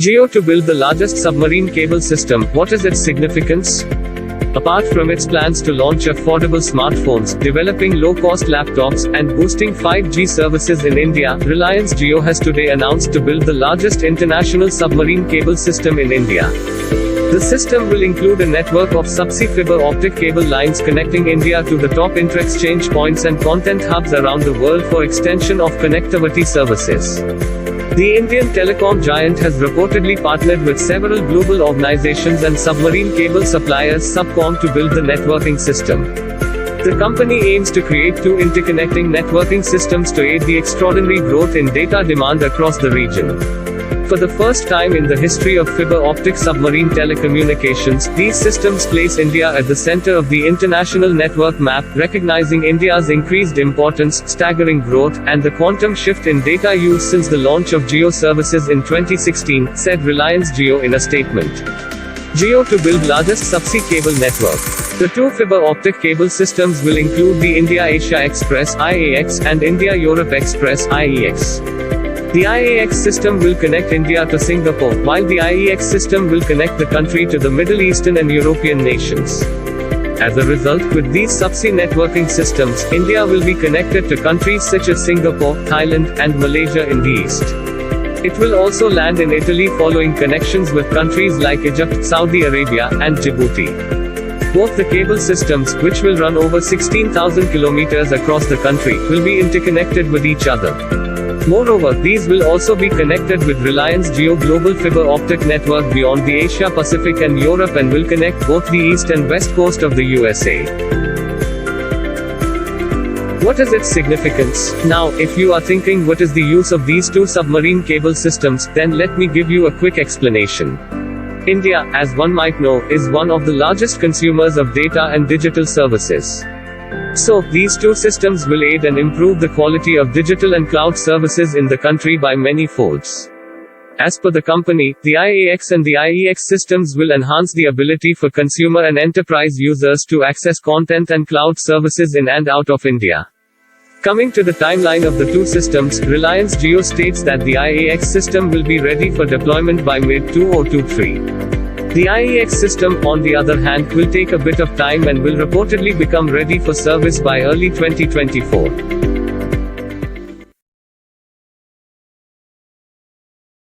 Jio to build the largest submarine cable system. What is its significance? Apart from its plans to launch affordable smartphones, developing low-cost laptops, and boosting 5G services in India, Reliance Jio has today announced to build the largest international submarine cable system in India. The system will include a network of subsea fiber optic cable lines connecting India to the top inter-exchange points and content hubs around the world for extension of connectivity services. The Indian telecom giant has reportedly partnered with several global organizations and submarine cable suppliers Subcom to build the networking system. The company aims to create two interconnecting networking systems to aid the extraordinary growth in data demand across the region. For the first time in the history of fiber optic submarine telecommunications, these systems place India at the center of the international network map, recognizing India's increased importance, staggering growth, and the quantum shift in data use since the launch of Jio services in 2016, said Reliance Jio in a statement. Jio to build largest subsea cable network. The two fiber optic cable systems will include the India-Asia Express (IAX) and India-Europe Express (IEX). The IAX system will connect India to Singapore, while the IEX system will connect the country to the Middle Eastern and European nations. As a result, with these subsea networking systems, India will be connected to countries such as Singapore, Thailand, and Malaysia in the east. It will also land in Italy following connections with countries like Egypt, Saudi Arabia, and Djibouti. Both the cable systems, which will run over 16,000 kilometers across the country, will be interconnected with each other. Moreover, these will also be connected with Reliance Jio global fiber optic network beyond the Asia Pacific and Europe and will connect both the east and west coast of the USA. What is its significance? Now, if you are thinking what is the use of these two submarine cable systems, then let me give you a quick explanation. India, as one might know, is one of the largest consumers of data and digital services. So, these two systems will aid and improve the quality of digital and cloud services in the country by many folds. As per the company, the IAX and the IEX systems will enhance the ability for consumer and enterprise users to access content and cloud services in and out of India. Coming to the timeline of the two systems, Reliance Jio states that the IAX system will be ready for deployment by mid-2023. The IEX system, on the other hand, will take a bit of time and will reportedly become ready for service by early 2024.